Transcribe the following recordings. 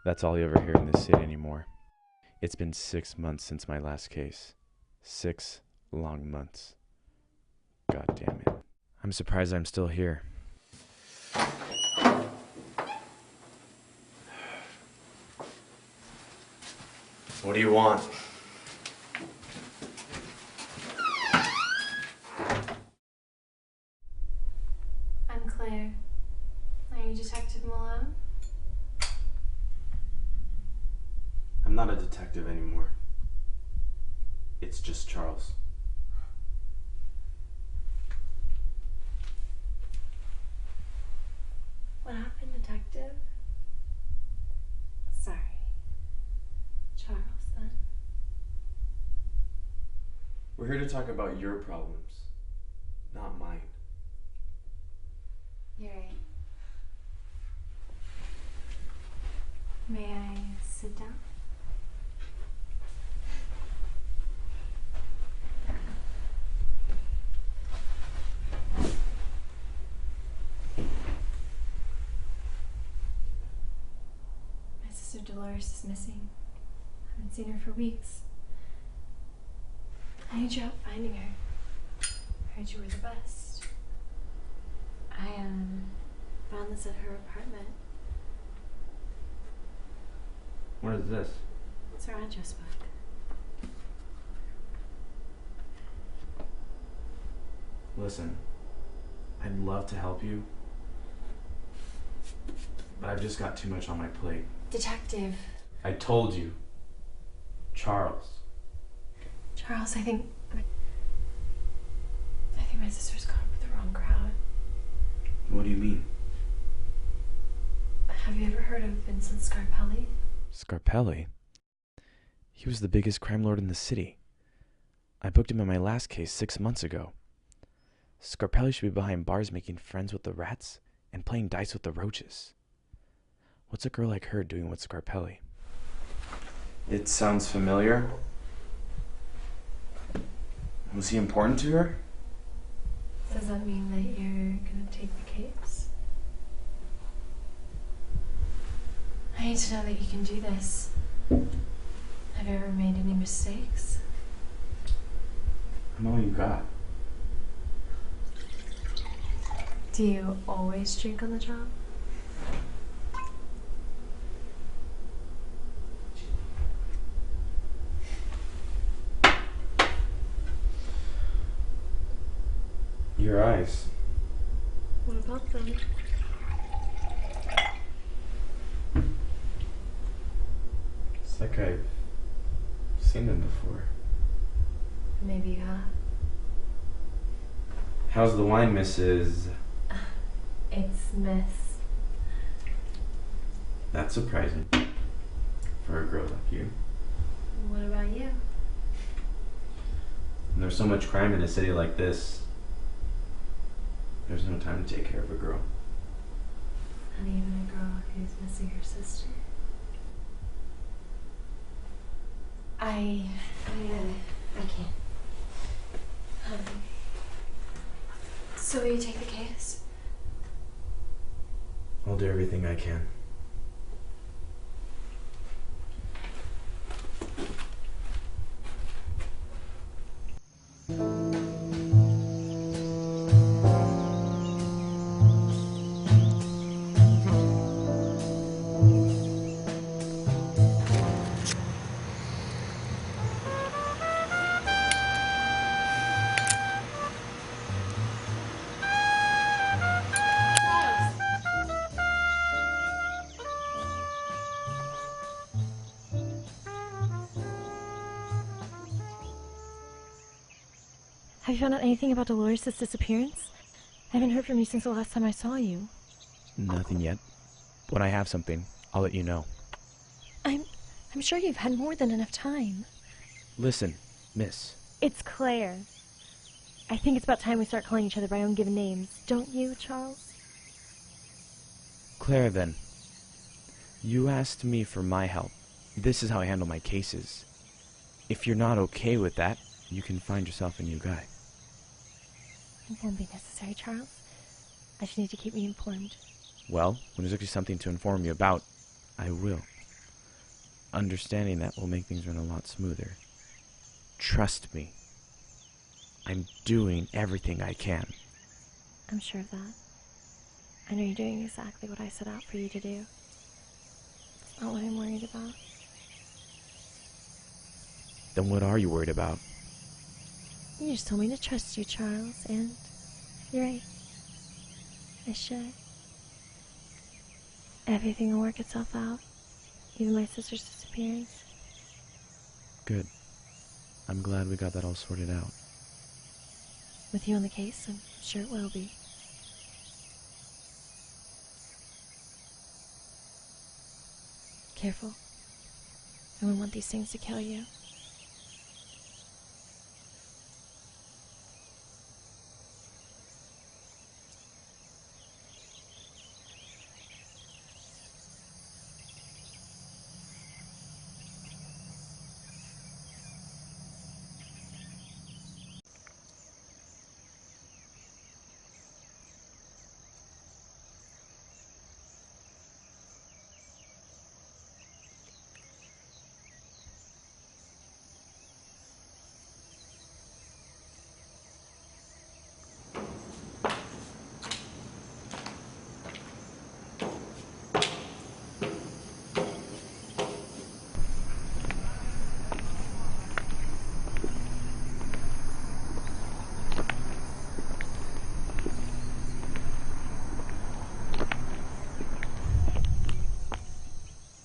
That's all you ever hear in this city anymore. It's been 6 months since my last case. 6 long months. God damn it. I'm surprised I'm still here. What do you want? I'm Claire. Are you Detective Malone? I'm not a detective anymore. It's just Charles. What happened, Detective? Sorry. Charles, then? We're here to talk about your problems, not mine. You're right. May I sit down? My sister Dolores is missing. I haven't seen her for weeks. I need your help finding her. I heard you were the best. I found this at her apartment. What is this? It's her address book. Listen, I'd love to help you, but I've just got too much on my plate. Detective. I told you. Charles. Charles, I think my sister's caught up with the wrong crowd. What do you mean? Have you ever heard of Vincent Scarpelli? Scarpelli? He was the biggest crime lord in the city. I booked him in my last case 6 months ago. Scarpelli should be behind bars making friends with the rats and playing dice with the roaches. What's a girl like her doing with Scarpelli? It sounds familiar. Was he important to her? Does that mean that you're gonna take the case? I need to know that you can do this. Have you ever made any mistakes? I'm all you got. Do you always drink on the job? Your eyes. What about them? It's like I've seen them before. Maybe you have. How's the wine, Mrs.? It's Miss. That's surprising. For a girl like you. What about you? When there's so much crime in a city like this, there's no time to take care of a girl. Not even a girl who's missing her sister. I can't. So will you take the case? I'll do everything I can. Have you found out anything about Dolores' disappearance? I haven't heard from you since the last time I saw you. Nothing yet. When I have something, I'll let you know. I'm sure you've had more than enough time. Listen, miss. It's Claire. I think it's about time we start calling each other by our own given names. Don't you, Charles? Claire, then. You asked me for my help. This is how I handle my cases. If you're not okay with that, you can find yourself a new guy. It won't be necessary, Charles. I just need to keep me informed. Well, when there's actually something to inform you about, I will. Understanding that will make things run a lot smoother. Trust me. I'm doing everything I can. I'm sure of that. I know you're doing exactly what I set out for you to do. It's not what I'm worried about. Then what are you worried about? You just told me to trust you, Charles, and you're right. I should. Everything will work itself out. Even my sister's disappearance. Good. I'm glad we got that all sorted out. With you on the case, I'm sure it will be. Careful. I wouldn't want these things to kill you.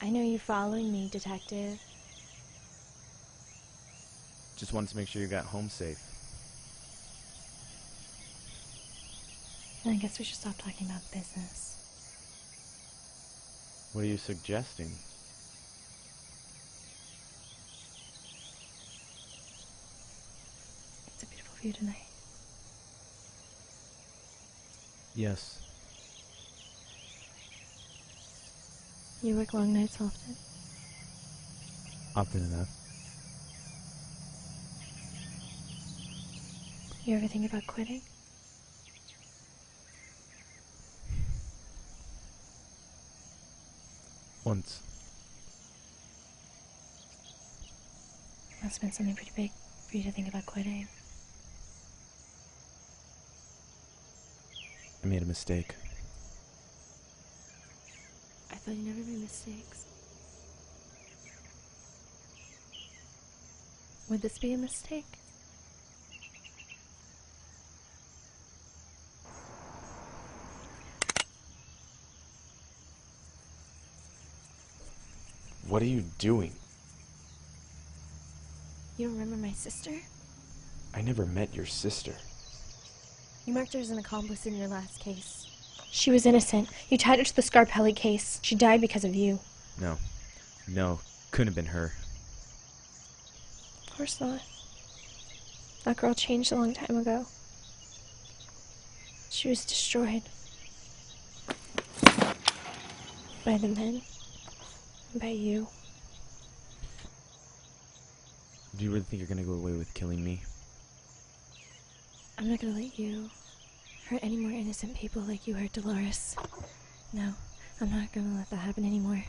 I know you're following me, Detective. Just wanted to make sure you got home safe. I guess we should stop talking about business. What are you suggesting? It's a beautiful view tonight. Yes. You work long nights often? Often enough. You ever think about quitting? Once. Must have been something pretty big for you to think about quitting. I made a mistake. I thought you never made mistakes. Would this be a mistake? What are you doing? You don't remember my sister? I never met your sister. You marked her as an accomplice in your last case. She was innocent. You tied her to the Scarpelli case. She died because of you. No, couldn't have been her. Of course not. That girl changed a long time ago. She was destroyed. By the men. And by you. Do you really think you're gonna go away with killing me? I'm not gonna let you hurt any more innocent people like you hurt Dolores. No, I'm not gonna let that happen anymore.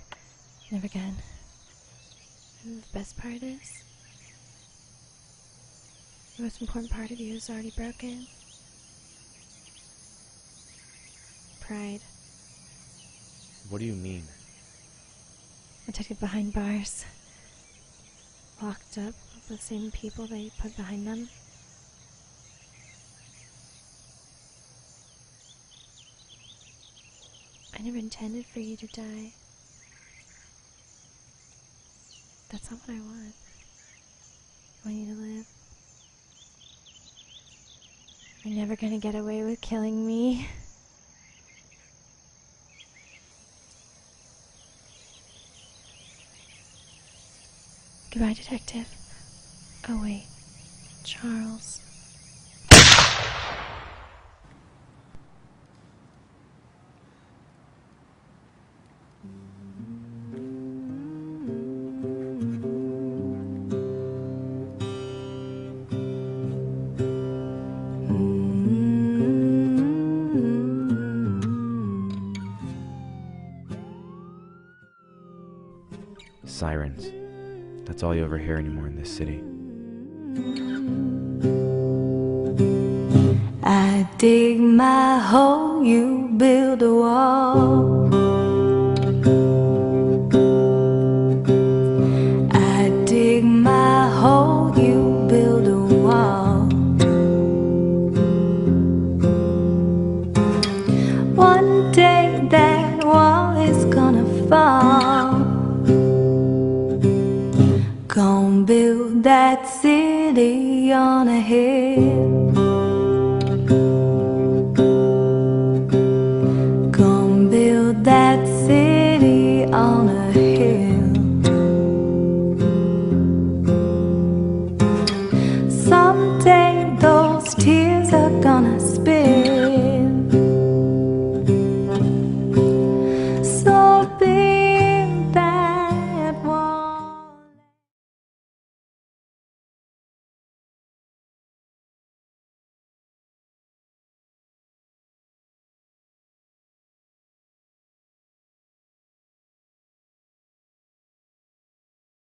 Never again. And the best part is, the most important part of you is already broken. Pride. What do you mean? Protected behind bars. Locked up with the same people they put behind them. I never intended for you to die. That's not what I want. I want you to live. You're never gonna get away with killing me. Goodbye, Detective. Oh, wait. Charles. Sirens. That's all you ever hear anymore in this city. I dig my hole, you build a wall. I dig my hole, you build a wall. One day that wall is gonna fall. Gonna build that city on a hill. Gonna build that city on a hill. Someday